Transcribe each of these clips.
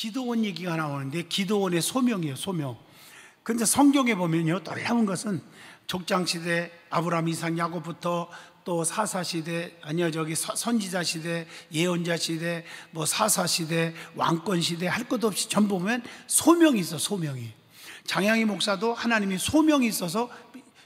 기드온 얘기가 나오는데 기드온의 소명이에요, 소명. 근데 성경에 보면요, 놀라운 것은 족장시대 아브라함, 이삭, 야곱부터 또 사사시대, 아니요, 선지자시대, 예언자시대, 뭐 사사시대, 왕권시대 할 것 없이 전부 보면 소명이 있어, 소명이. 장양희 목사도 하나님이 소명이 있어서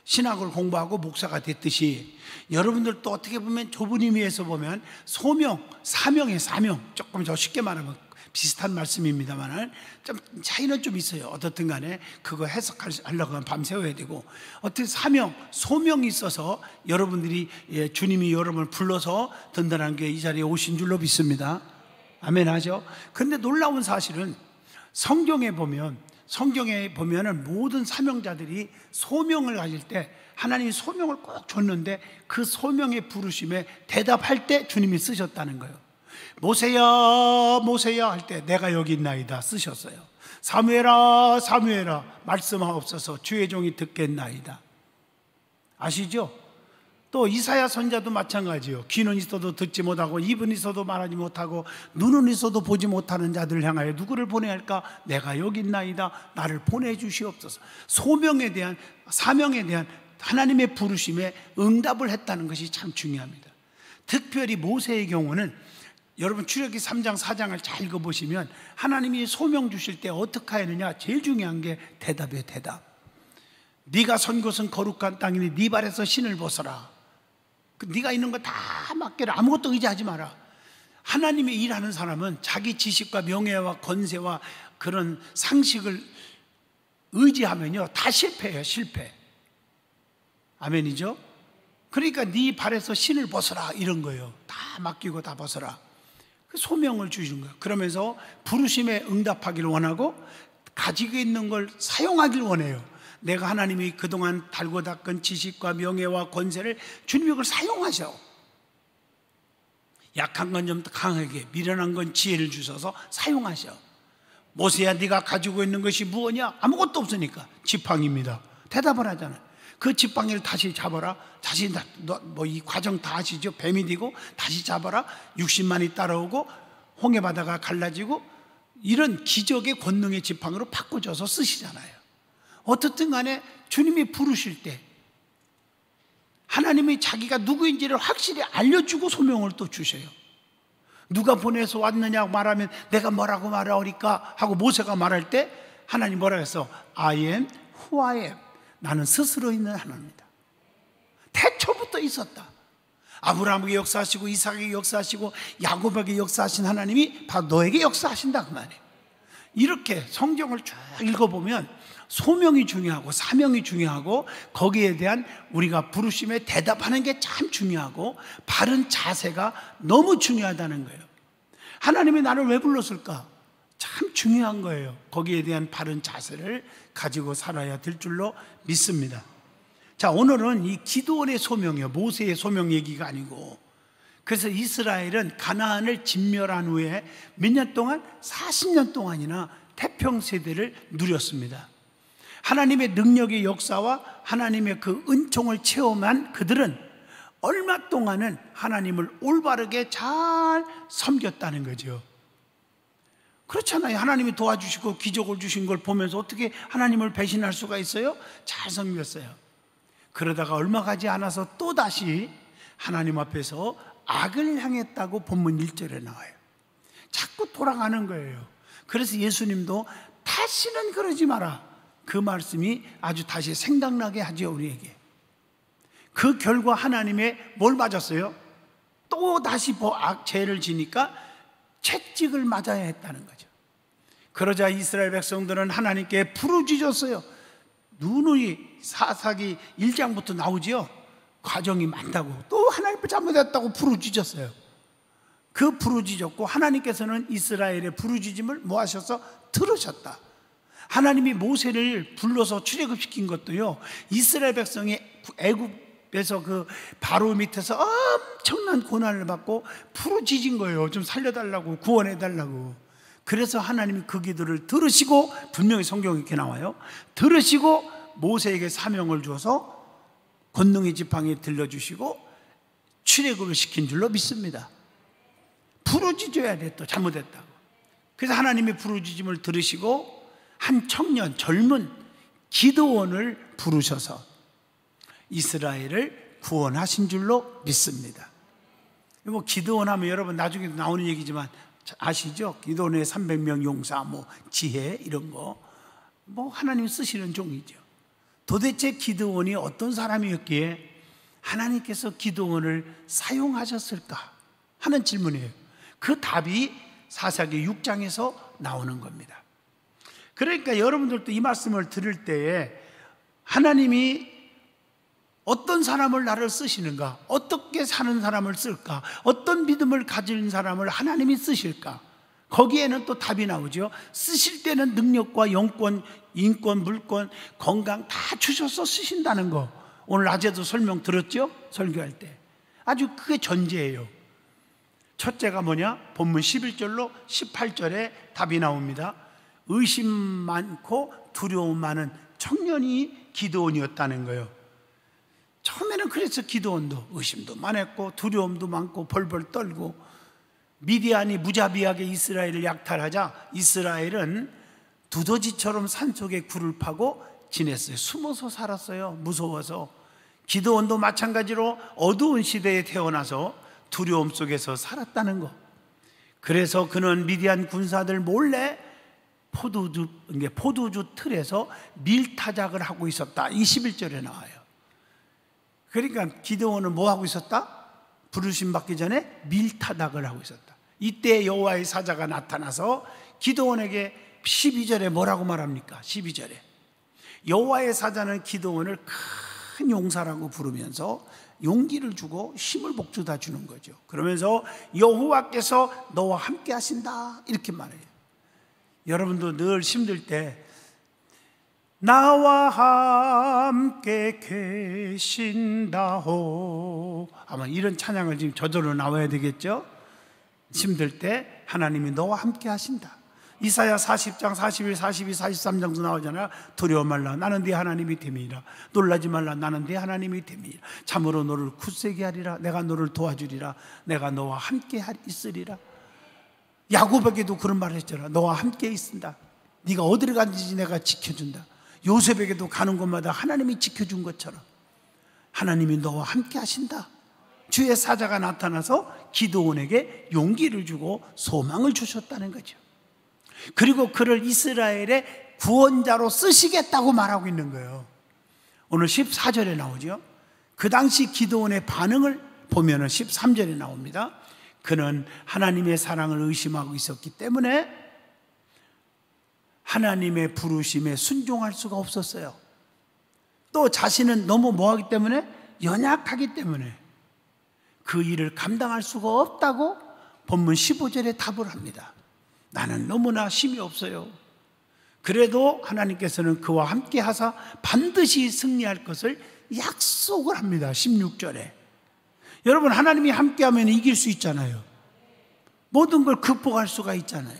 신학을 공부하고 목사가 됐듯이 여러분들도 어떻게 보면 좁은 의미에서 보면 소명, 사명의 사명, 조금 더 쉽게 말하면 비슷한 말씀입니다만 좀 차이는 좀 있어요. 어떻든 간에 그거 해석하려고 하면 밤새워야 되고, 어떻게 사명, 소명이 있어서 여러분들이 주님이 여러분을 불러서 든든한 게 이 자리에 오신 줄로 믿습니다. 아멘 하죠. 근데 놀라운 사실은 성경에 보면은 모든 사명자들이 소명을 가질 때 하나님이 소명을 꼭 줬는데 그 소명의 부르심에 대답할 때 주님이 쓰셨다는 거예요. 모세야 모세야 할 때 내가 여기 있나이다 쓰셨어요. 사무엘아 사무엘아 말씀하옵소서 주의 종이 듣겠나이다. 아시죠? 또 이사야 선자도 마찬가지요. 귀는 있어도 듣지 못하고 입은 있어도 말하지 못하고 눈은 있어도 보지 못하는 자들을 향하여 누구를 보내야 할까? 내가 여기 있나이다. 나를 보내주시옵소서. 소명에 대한, 사명에 대한 하나님의 부르심에 응답을 했다는 것이 참 중요합니다. 특별히 모세의 경우는 여러분 출애굽기 3장 4장을 잘 읽어보시면 하나님이 소명 주실 때 어떻게 하느냐, 제일 중요한 게 대답이에요. 대답. 네가 선 곳은 거룩한 땅이니 네 발에서 신을 벗어라. 네가 있는 거 다 맡겨라. 아무것도 의지하지 마라. 하나님의 일하는 사람은 자기 지식과 명예와 권세와 그런 상식을 의지하면요 다 실패해요. 실패. 아멘이죠? 그러니까 네 발에서 신을 벗어라 이런 거예요. 다 맡기고 다 벗어라. 소명을 주신 거예요. 그러면서 부르심에 응답하기를 원하고 가지고 있는 걸 사용하기를 원해요. 내가 하나님이 그동안 달고 닦은 지식과 명예와 권세를 주님이 그걸 사용하셔. 약한 건 좀 강하게, 미련한 건 지혜를 주셔서 사용하셔. 모세야 네가 가지고 있는 것이 무엇이냐? 아무것도 없으니까 지팡이입니다. 대답을 하잖아요. 그 지팡이를 다시 잡아라. 다시 뭐 이 과정 다 아시죠? 뱀이 되고 다시 잡아라. 60만이 따라오고 홍해 바다가 갈라지고 이런 기적의 권능의 지팡이로 바꿔줘서 쓰시잖아요. 어떻든 간에 주님이 부르실 때 하나님이 자기가 누구인지를 확실히 알려주고 소명을 또 주셔요. 누가 보내서 왔느냐고 말하면 내가 뭐라고 말하오리까 하고 모세가 말할 때 하나님 뭐라고 했어? I am who I am. 나는 스스로 있는 하나님이다. 태초부터 있었다. 아브라함에게 역사하시고 이삭에게 역사하시고 야곱에게 역사하신 하나님이 바로 너에게 역사하신다 그 말이에요. 이렇게 성경을 쭉 읽어보면 소명이 중요하고 사명이 중요하고 거기에 대한 우리가 부르심에 대답하는 게 참 중요하고 바른 자세가 너무 중요하다는 거예요. 하나님이 나를 왜 불렀을까? 참 중요한 거예요. 거기에 대한 바른 자세를 가지고 살아야 될 줄로 믿습니다. 자, 오늘은 이 기드온의 소명이요, 모세의 소명 얘기가 아니고, 그래서 이스라엘은 가나안을 진멸한 후에 몇 년 동안 40년 동안이나 태평세대를 누렸습니다. 하나님의 능력의 역사와 하나님의 그 은총을 체험한 그들은 얼마 동안은 하나님을 올바르게 잘 섬겼다는 거죠. 그렇잖아요. 하나님이 도와주시고 기적을 주신 걸 보면서 어떻게 하나님을 배신할 수가 있어요? 잘 섬겼어요. 그러다가 얼마 가지 않아서 또다시 하나님 앞에서 악을 향했다고 본문 1절에 나와요. 자꾸 돌아가는 거예요. 그래서 예수님도 다시는 그러지 마라, 그 말씀이 아주 다시 생각나게 하죠. 우리에게 그 결과 하나님의 뭘 맞았어요? 또 다시 죄를 지니까 채찍을 맞아야 했다는 거죠. 그러자 이스라엘 백성들은 하나님께 부르짖었어요. 누누이 사사기 1장부터 나오죠. 과정이 많다고, 또 하나님을 잘못했다고 부르짖었어요. 그 부르짖었고 하나님께서는 이스라엘의 부르짖음을 뭐 하셔서 들으셨다. 하나님이 모세를 불러서 출애굽시킨 것도요, 이스라엘 백성이 애굽에서 그 바로 밑에서 엄청난 고난을 받고 부르짖은 거예요. 좀 살려달라고, 구원해달라고. 그래서 하나님이 그 기도를 들으시고, 분명히 성경에 이렇게 나와요, 들으시고 모세에게 사명을 주어서 권능의 지팡이에 들려주시고 출애굽을 시킨 줄로 믿습니다. 부르짖어야 돼. 또 잘못했다고. 그래서 하나님의 부르짖음을 들으시고 한 청년, 젊은 기드온을 부르셔서 이스라엘을 구원하신 줄로 믿습니다. 뭐 기드온 하면 여러분 나중에 나오는 얘기지만 아시죠? 기드온의 300명 용사, 뭐 지혜 이런 거, 뭐 하나님 쓰시는 종이죠. 도대체 기드온이 어떤 사람이었기에 하나님께서 기드온을 사용하셨을까 하는 질문이에요. 그 답이 사사기 6장에서 나오는 겁니다. 그러니까 여러분들도 이 말씀을 들을 때에 하나님이 어떤 사람을 나를 쓰시는가, 어떻게 사는 사람을 쓸까, 어떤 믿음을 가진 사람을 하나님이 쓰실까, 거기에는 또 답이 나오죠. 쓰실 때는 능력과 영권, 인권, 물권, 건강 다 주셔서 쓰신다는 거 오늘 낮에도 설명 들었죠? 설교할 때 아주 그게 전제예요. 첫째가 뭐냐? 본문 11절로 18절에 답이 나옵니다. 의심 많고 두려움 많은 청년이 기드온이었다는 거예요. 처음에는 그래서 기드온도 의심도 많았고 두려움도 많고 벌벌 떨고, 미디안이 무자비하게 이스라엘을 약탈하자 이스라엘은 두더지처럼 산속에 굴을 파고 지냈어요. 숨어서 살았어요. 무서워서. 기드온도 마찬가지로 어두운 시대에 태어나서 두려움 속에서 살았다는 거. 그래서 그는 미디안 군사들 몰래 포도주 틀에서 밀타작을 하고 있었다. 21절에 나와요. 그러니까 기드온은 뭐 하고 있었다? 부르심 받기 전에 밀타작을 하고 있었다. 이때 여호와의 사자가 나타나서 기드온에게 12절에 뭐라고 말합니까? 12절에 여호와의 사자는 기드온을 큰 용사라고 부르면서 용기를 주고 힘을 복주다 주는 거죠. 그러면서 여호와께서 너와 함께 하신다 이렇게 말해요. 여러분도 늘 힘들 때 나와 함께 계신다호, 아마 이런 찬양을 지금 저절로 나와야 되겠죠. 힘들 때 하나님이 너와 함께 하신다. 이사야 40장 41, 42, 43장도 나오잖아요. 두려워 말라 나는 네 하나님이 됨이라. 놀라지 말라 나는 네 하나님이 됨이라. 참으로 너를 굳세게 하리라. 내가 너를 도와주리라. 내가 너와 함께 있으리라. 야곱에게도 그런 말을 했잖아. 너와 함께 있습니다. 네가 어디를 가든지 내가 지켜준다. 요셉에게도 가는 곳마다 하나님이 지켜준 것처럼 하나님이 너와 함께 하신다. 주의 사자가 나타나서 기드온에게 용기를 주고 소망을 주셨다는 거죠. 그리고 그를 이스라엘의 구원자로 쓰시겠다고 말하고 있는 거예요. 오늘 14절에 나오죠. 그 당시 기드온의 반응을 보면 13절에 나옵니다. 그는 하나님의 사랑을 의심하고 있었기 때문에 하나님의 부르심에 순종할 수가 없었어요. 또 자신은 너무 뭐하기 때문에? 연약하기 때문에 그 일을 감당할 수가 없다고 본문 15절에 답을 합니다. 나는 너무나 힘이 없어요. 그래도 하나님께서는 그와 함께 하사 반드시 승리할 것을 약속을 합니다. 16절에. 여러분, 하나님이 함께하면 이길 수 있잖아요. 모든 걸 극복할 수가 있잖아요.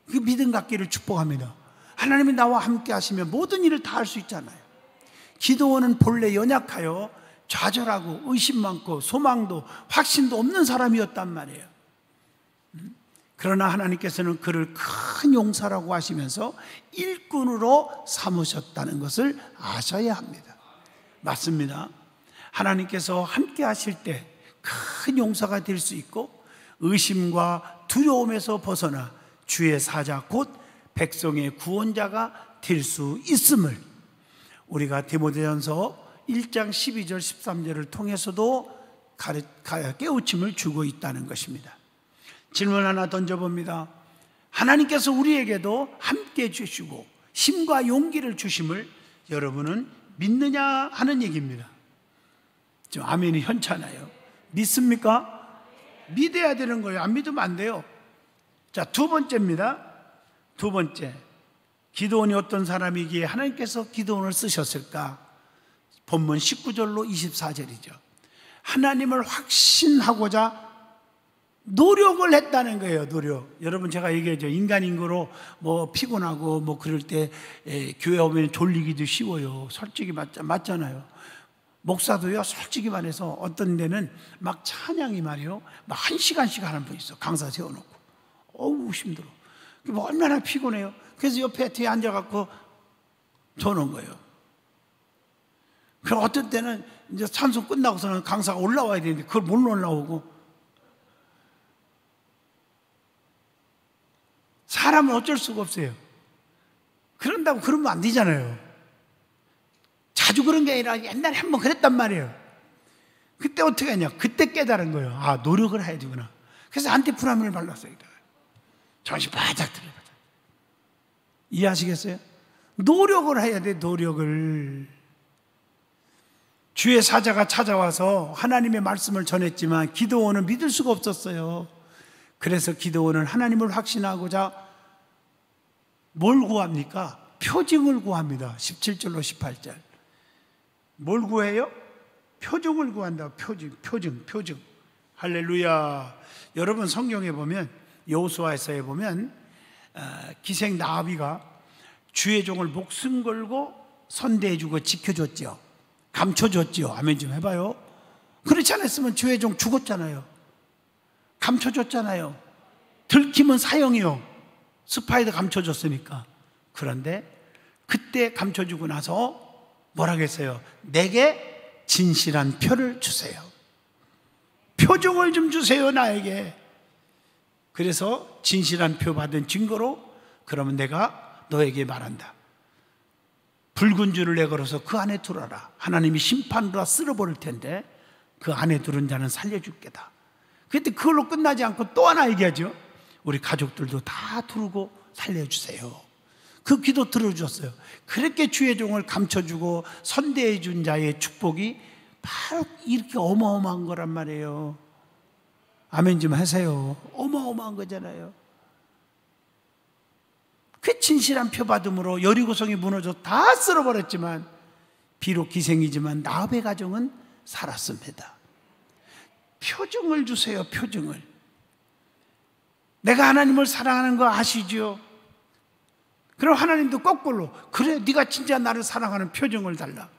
그 믿음 갖기를 축복합니다. 하나님이 나와 함께 하시면 모든 일을 다 할 수 있잖아요. 기드온은 본래 연약하여 좌절하고 의심 많고 소망도 확신도 없는 사람이었단 말이에요. 그러나 하나님께서는 그를 큰 용사라고 하시면서 일꾼으로 삼으셨다는 것을 아셔야 합니다. 맞습니다. 하나님께서 함께 하실 때 큰 용사가 될 수 있고 의심과 두려움에서 벗어나 주의 사자 곧 백성의 구원자가 될 수 있음을 우리가 디모데전서 1장 12절 13절을 통해서도 깨우침을 주고 있다는 것입니다. 질문 하나 던져봅니다. 하나님께서 우리에게도 함께 주시고 힘과 용기를 주심을 여러분은 믿느냐 하는 얘기입니다. 좀 아멘이 현찮아요. 믿습니까? 믿어야 되는 거예요. 안 믿으면 안 돼요. 자, 두 번째입니다. 두 번째, 기드온이 어떤 사람이기에 하나님께서 기드온을 쓰셨을까? 본문 19절로 24절이죠. 하나님을 확신하고자 노력을 했다는 거예요. 노력. 여러분, 제가 얘기하죠. 인간인거로 뭐 피곤하고 뭐 그럴 때 교회 오면 졸리기도 쉬워요. 솔직히 맞잖아요. 목사도요, 솔직히 말해서 어떤 데는 막 찬양이 말이요, 막 1시간씩 하는 분 있어. 강사 세워놓고. 어우, 힘들어. 뭐 얼마나 피곤해요. 그래서 옆에 뒤에 앉아갖고 저는 거예요. 그럼 어떤 때는 이제 찬송 끝나고서는 강사가 올라와야 되는데 그걸 못 올라오고. 사람은 어쩔 수가 없어요. 그런다고 그러면 안 되잖아요. 자주 그런 게 아니라 옛날에 한번 그랬단 말이에요. 그때 어떻게 했냐? 그때 깨달은 거예요. 아, 노력을 해야 되구나. 그래서 안티프라민을 발랐어요. 정신 바짝 들어요. 이해하시겠어요? 노력을 해야 돼, 노력을. 주의 사자가 찾아와서 하나님의 말씀을 전했지만 기드온은 믿을 수가 없었어요. 그래서 기드온은 하나님을 확신하고자 뭘 구합니까? 표징을 구합니다. 17절로 18절. 뭘 구해요? 표징을 구한다. 표징. 할렐루야. 여러분 성경에 보면, 여호수아서에 보면 기생 나아비가 주의 종을 목숨 걸고 선대해주고 지켜줬죠. 감춰줬죠. 아멘 좀 해봐요. 그렇지 않았으면 주의 종 죽었잖아요. 감춰줬잖아요. 들키면 사형이요. 스파이도 감춰줬으니까. 그런데 그때 감춰주고 나서 뭐라고 했어요? 내게 진실한 표를 주세요. 표정을 좀 주세요, 나에게. 그래서 진실한 표 받은 증거로 그러면 내가 너에게 말한다. 붉은 줄을 내걸어서 그 안에 들어라. 하나님이 심판으로 쓸어버릴 텐데 그 안에 들은 자는 살려줄 게다. 그때 그걸로 끝나지 않고 또 하나 얘기하죠. 우리 가족들도 다 두르고 살려주세요. 그 기도 들어주셨어요. 그렇게 주의 종을 감춰주고 선대해 준 자의 축복이 바로 이렇게 어마어마한 거란 말이에요. 아멘 좀 하세요. 어마어마한 거잖아요. 그 진실한 표받음으로 여리고성이 무너져 다 쓸어버렸지만 비록 기생이지만 나합의 가정은 살았습니다. 표징을 주세요. 표징을. 내가 하나님을 사랑하는 거 아시죠? 그럼 하나님도 거꾸로 그래 네가 진짜 나를 사랑하는 표징을 달라.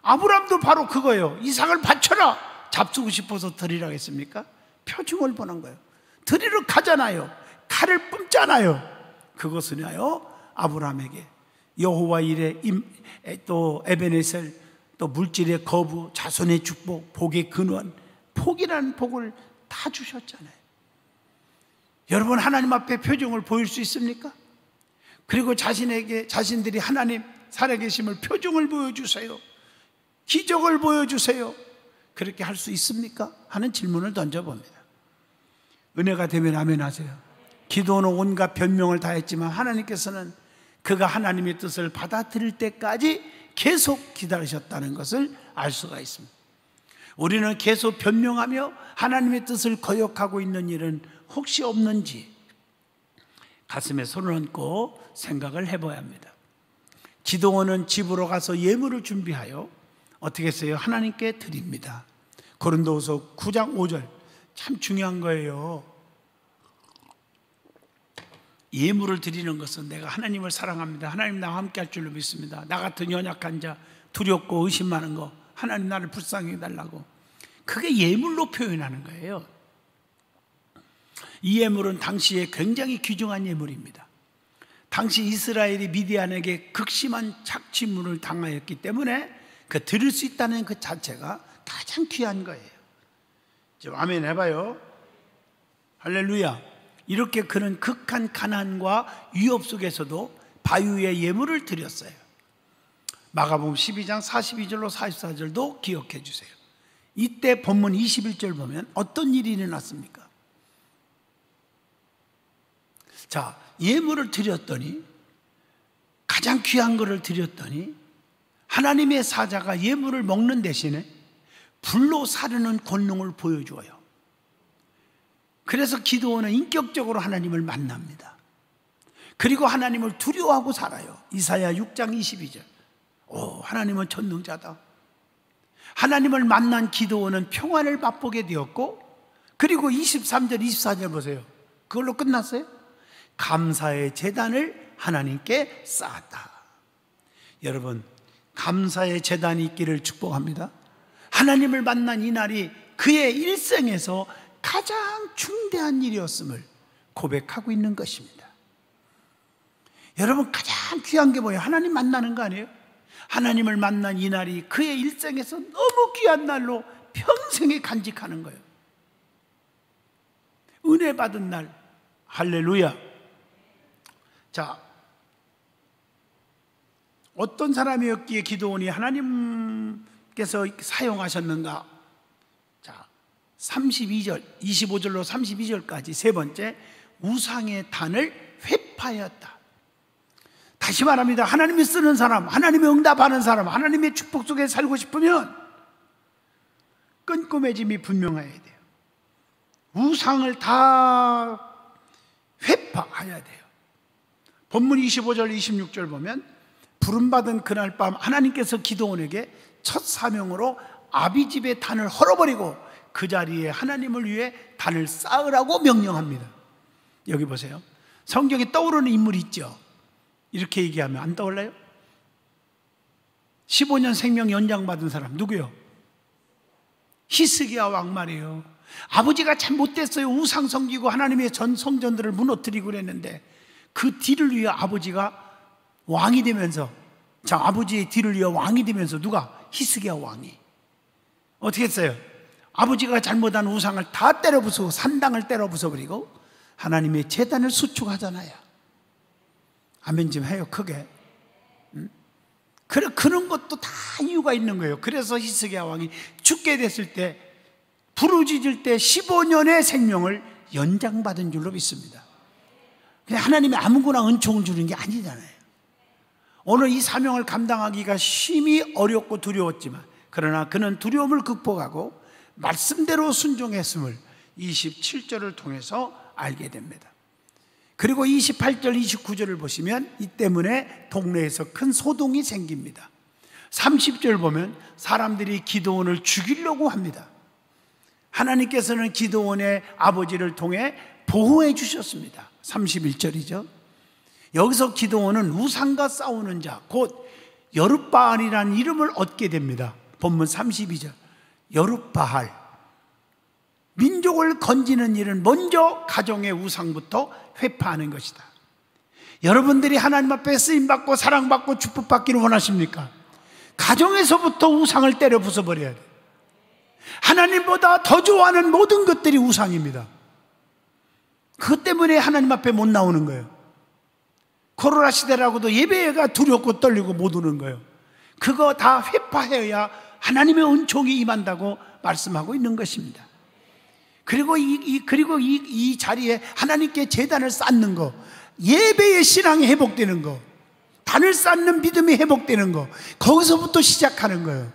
아브라함도 바로 그거예요. 이삭을 바쳐라. 잡수고 싶어서 드리라고 했습니까? 표징을 보는 거예요. 드리러 가잖아요. 칼을 뿜잖아요. 그것은요 아브라함에게 여호와 일에 또 에베네셀, 또 물질의 거부, 자손의 축복, 복의 근원, 복이라는 복을 다 주셨잖아요. 여러분 하나님 앞에 표징을 보일 수 있습니까? 그리고 자신들이 하나님 살아계심을 표징을 보여주세요. 기적을 보여주세요. 그렇게 할 수 있습니까? 하는 질문을 던져봅니다. 은혜가 되면 아멘 하세요. 기도는 온갖 변명을 다 했지만 하나님께서는 그가 하나님의 뜻을 받아들일 때까지 계속 기다리셨다는 것을 알 수가 있습니다. 우리는 계속 변명하며 하나님의 뜻을 거역하고 있는 일은 혹시 없는지 가슴에 손을 얹고 생각을 해봐야 합니다. 기도원은 집으로 가서 예물을 준비하여 어떻게 했어요? 하나님께 드립니다. 고린도후서 9장 5절 참 중요한 거예요. 예물을 드리는 것은 내가 하나님을 사랑합니다. 하나님 나와 함께 할 줄로 믿습니다. 나 같은 연약한 자, 두렵고 의심하는 거, 하나님 나를 불쌍히 해달라고. 그게 예물로 표현하는 거예요. 이 예물은 당시에 굉장히 귀중한 예물입니다. 당시 이스라엘이 미디안에게 극심한 착취물을 당하였기 때문에 그 드릴 수 있다는 그 자체가 가장 귀한 거예요. 좀 아멘 해봐요. 할렐루야. 이렇게 그는 극한 가난과 위협 속에서도 바위에 예물을 드렸어요. 마가복음 12장 42절로 44절도 기억해 주세요. 이때 본문 21절 보면 어떤 일이 일어났습니까? 자, 예물을 드렸더니, 가장 귀한 것을 드렸더니 하나님의 사자가 예물을 먹는 대신에 불로 사르는 권능을 보여줘요. 그래서 기도원은 인격적으로 하나님을 만납니다. 그리고 하나님을 두려워하고 살아요. 이사야 6장 22절. 오, 하나님은 전능자다. 하나님을 만난 기도원은 평안을 맛보게 되었고, 그리고 23절 24절 보세요. 그걸로 끝났어요? 감사의 제단을 하나님께 쌓았다. 여러분, 감사의 제단이 있기를 축복합니다. 하나님을 만난 이 날이 그의 일생에서 가장 중대한 일이었음을 고백하고 있는 것입니다. 여러분, 가장 귀한 게 뭐예요? 하나님 만나는 거 아니에요? 하나님을 만난 이 날이 그의 일생에서 너무 귀한 날로 평생에 간직하는 거예요. 은혜 받은 날. 할렐루야. 자, 어떤 사람이었기에 기드온이 하나님께서 사용하셨는가? 자, 32절, 25절로 32절까지 세 번째, 우상의 단을 회파하였다. 다시 말합니다. 하나님이 쓰는 사람, 하나님이 응답하는 사람, 하나님의 축복 속에 살고 싶으면 끈끈해짐이 분명해야 돼요. 우상을 다 회파해야 돼요. 본문 25절, 26절 보면 부름받은 그날 밤 하나님께서 기드온에게 첫 사명으로 아비집의 단을 헐어버리고 그 자리에 하나님을 위해 단을 쌓으라고 명령합니다. 여기 보세요. 성경에 떠오르는 인물이 있죠. 이렇게 얘기하면 안 떠올라요? 15년 생명 연장받은 사람 누구요? 히스기야 왕 말이에요. 아버지가 참 못됐어요. 우상 섬기고 하나님의 전 성전들을 무너뜨리고 그랬는데 그 뒤를 위해 아버지가 왕이 되면서, 자, 아버지의 뒤를 이어 왕이 되면서 누가? 히스기야 왕이 어떻게 했어요? 아버지가 잘못한 우상을 다 때려 부수고 산당을 때려 부숴버리고 하나님의 제단을 수축하잖아요. 아멘 좀 해요, 크게. 그런 것도 다 이유가 있는 거예요. 그래서 히스기야 왕이 죽게 됐을 때, 부르짖을 때 15년의 생명을 연장받은 줄로 믿습니다. 그냥 하나님이 아무거나 은총을 주는 게 아니잖아요. 오늘 이 사명을 감당하기가 심히 어렵고 두려웠지만, 그러나 그는 두려움을 극복하고 말씀대로 순종했음을 27절을 통해서 알게 됩니다. 그리고 28절, 29절을 보시면 이 때문에 동네에서 큰 소동이 생깁니다. 30절 보면 사람들이 기드온을 죽이려고 합니다. 하나님께서는 기드온의 아버지를 통해 보호해 주셨습니다. 31절이죠. 여기서 기드온은 우상과 싸우는 자, 곧 여룻바알이라는 이름을 얻게 됩니다. 본문 32절. 여룻바알. 민족을 건지는 일은 먼저 가정의 우상부터 회파하는 것이다. 여러분들이 하나님 앞에 쓰임받고 사랑받고 축복받기를 원하십니까? 가정에서부터 우상을 때려 부숴버려야 돼요. 하나님보다 더 좋아하는 모든 것들이 우상입니다. 그것 때문에 하나님 앞에 못 나오는 거예요. 코로나 시대라고도 예배가 두렵고 떨리고 못 오는 거예요. 그거 다 회파해야 하나님의 은총이 임한다고 말씀하고 있는 것입니다. 그리고 이 자리에 하나님께 제단을 쌓는 거, 예배의 신앙이 회복되는 거, 단을 쌓는 믿음이 회복되는 거, 거기서부터 시작하는 거예요.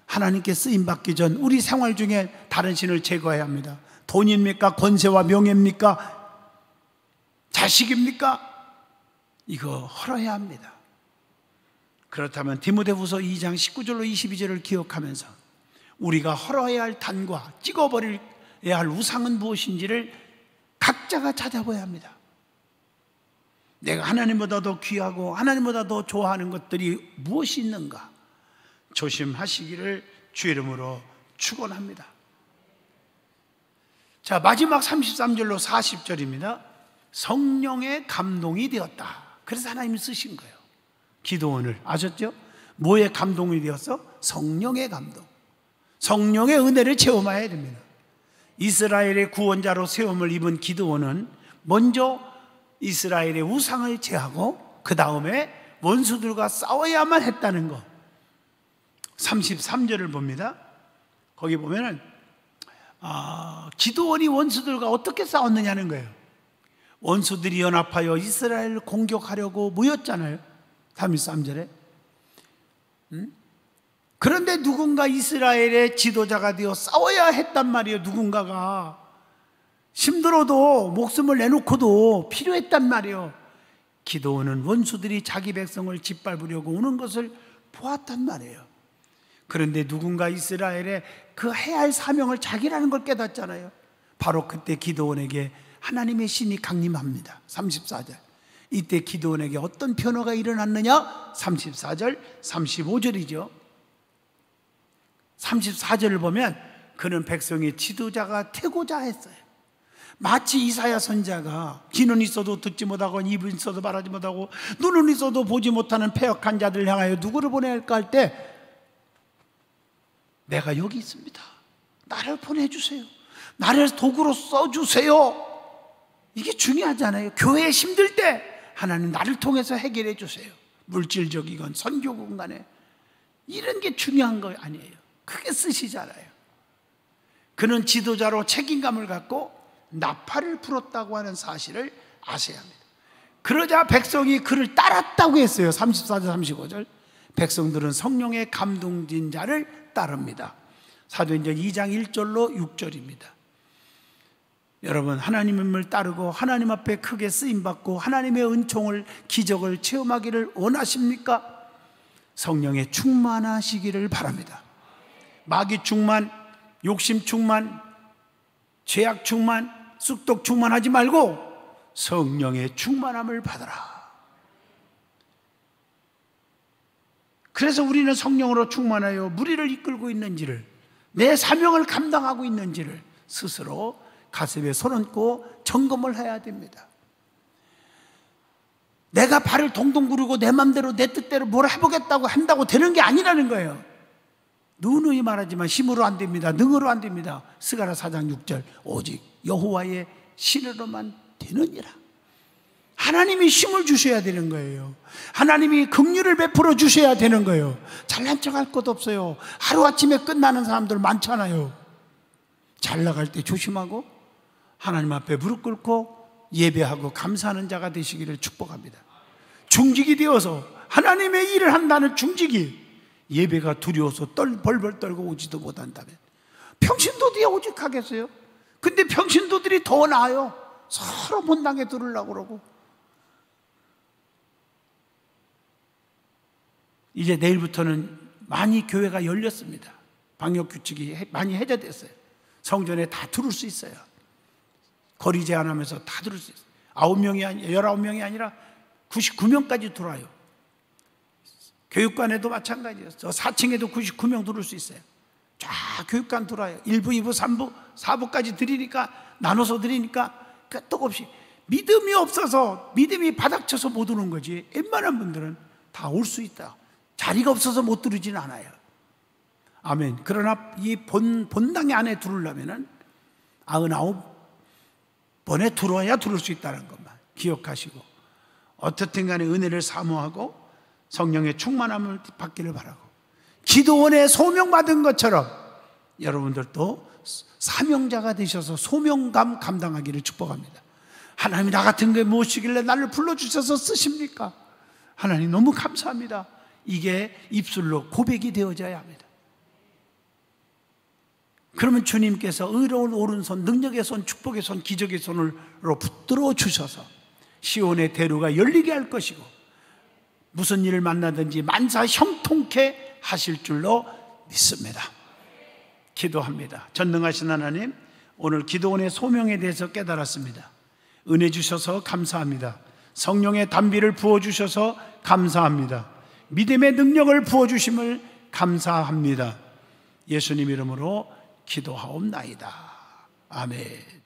하나님께 쓰임받기 전 우리 생활 중에 다른 신을 제거해야 합니다. 돈입니까? 권세와 명예입니까? 자식입니까? 이거 헐어야 합니다. 그렇다면 디모데후서 2장 19절로 22절을 기억하면서 우리가 헐어야 할 단과 찍어버려야 할 우상은 무엇인지를 각자가 찾아봐야 합니다. 내가 하나님보다 더 귀하고 하나님보다 더 좋아하는 것들이 무엇이 있는가 조심하시기를 주의 이름으로 축원합니다. 자, 마지막 33절로 40절입니다. 성령의 감동이 되었다. 그래서 하나님이 쓰신 거예요. 기드온을. 아셨죠? 뭐에 감동이 되었어? 성령의 감동. 성령의 은혜를 체험해야 됩니다. 이스라엘의 구원자로 세움을 입은 기드온은 먼저 이스라엘의 우상을 제하고 그 다음에 원수들과 싸워야만 했다는 것. 33절을 봅니다. 거기 보면은 기드온이 원수들과 어떻게 싸웠느냐는 거예요. 원수들이 연합하여 이스라엘을 공격하려고 모였잖아요. 33절에. 그런데 누군가 이스라엘의 지도자가 되어 싸워야 했단 말이에요. 누군가가 힘들어도 목숨을 내놓고도 필요했단 말이에요. 기드온은 원수들이 자기 백성을 짓밟으려고 오는 것을 보았단 말이에요. 그런데 누군가 이스라엘의 그 해야 할 사명을 자기라는 걸 깨닫잖아요. 바로 그때 기드온에게 하나님의 신이 강림합니다. 34절. 이때 기드온에게 어떤 변화가 일어났느냐? 34절, 35절이죠. 34절을 보면 그는 백성의 지도자가 되고자 했어요. 마치 이사야 선지자가 귀는 있어도 듣지 못하고 입은 있어도 말하지 못하고 눈은 있어도 보지 못하는 패역한 자들 향하여 누구를 보내야 할까 할 때 내가 여기 있습니다. 나를 보내주세요. 나를 도구로 써주세요. 이게 중요하잖아요. 교회에 힘들 때 하나님 나를 통해서 해결해 주세요. 물질적이건 선교건 간에 이런 게 중요한 거 아니에요. 크게 쓰시잖아요. 그는 지도자로 책임감을 갖고 나팔을 불었다고 하는 사실을 아셔야 합니다. 그러자 백성이 그를 따랐다고 했어요. 34절 35절. 백성들은 성령의 감동진 자를 따릅니다. 사도행전 2장 1절로 6절입니다. 여러분, 하나님을 따르고 하나님 앞에 크게 쓰임받고 하나님의 은총을, 기적을 체험하기를 원하십니까? 성령에 충만하시기를 바랍니다. 마귀 충만, 욕심 충만, 죄악 충만, 쑥독 충만하지 말고 성령의 충만함을 받아라. 그래서 우리는 성령으로 충만하여 무리를 이끌고 있는지를, 내 사명을 감당하고 있는지를 스스로 가슴에 손 얹고 점검을 해야 됩니다. 내가 발을 동동 구르고 내 맘대로 내 뜻대로 뭘 해보겠다고 한다고 되는 게 아니라는 거예요. 누누이 말하지만 힘으로 안 됩니다. 능으로 안 됩니다. 스가랴 4장 6절 오직 여호와의 신으로만 되느니라. 하나님이 힘을 주셔야 되는 거예요. 하나님이 긍휼을 베풀어 주셔야 되는 거예요. 잘난 척할 것 없어요. 하루아침에 끝나는 사람들 많잖아요. 잘 나갈 때 조심하고 하나님 앞에 무릎 꿇고 예배하고 감사하는 자가 되시기를 축복합니다. 중직이 되어서 하나님의 일을 한다는 중직이 예배가 두려워서 벌벌 떨고 오지도 못한다면 평신도들이 오직하겠어요? 근데 평신도들이 더 나아요. 서로 본당에 들으려고 그러고. 이제 내일부터는 많이 교회가 열렸습니다. 방역규칙이 많이 해제됐어요. 성전에 다 들을 수 있어요. 거리 제한하면서 다 들을 수 있어요. 9명이 아니라 19명이 아니라 99명까지 들어와요. 교육관에도 마찬가지예요. 저 4층에도 99명 들을 수 있어요. 쫙 교육관 들어와요. 1부, 2부, 3부, 4부까지 드리니까, 나눠서 드리니까 끝없이 믿음이 없어서, 믿음이 바닥쳐서 못 오는 거지. 웬만한 분들은 다 올 수 있다. 자리가 없어서 못 들으지는 않아요. 아멘. 그러나 이 본당의 안에 들으려면은 99번에 들어야 들을 수 있다는 것만 기억하시고, 어떻든 간에 은혜를 사모하고 성령의 충만함을 받기를 바라고, 기도원에 소명받은 것처럼 여러분들도 사명자가 되셔서 소명감 감당하기를 축복합니다. 하나님이 나 같은 게 무엇이길래 나를 불러주셔서 쓰십니까? 하나님 너무 감사합니다. 이게 입술로 고백이 되어져야 합니다. 그러면 주님께서 의로운 오른손, 능력의 손, 축복의 손, 기적의 손으로 붙들어 주셔서 시온의 대로가 열리게 할 것이고, 무슨 일을 만나든지 만사 형통케 하실 줄로 믿습니다. 기도합니다. 전능하신 하나님, 오늘 기도원의 소명에 대해서 깨달았습니다. 은혜 주셔서 감사합니다. 성령의 단비를 부어주셔서 감사합니다. 믿음의 능력을 부어주심을 감사합니다. 예수님 이름으로 기도하옵나이다. 아멘.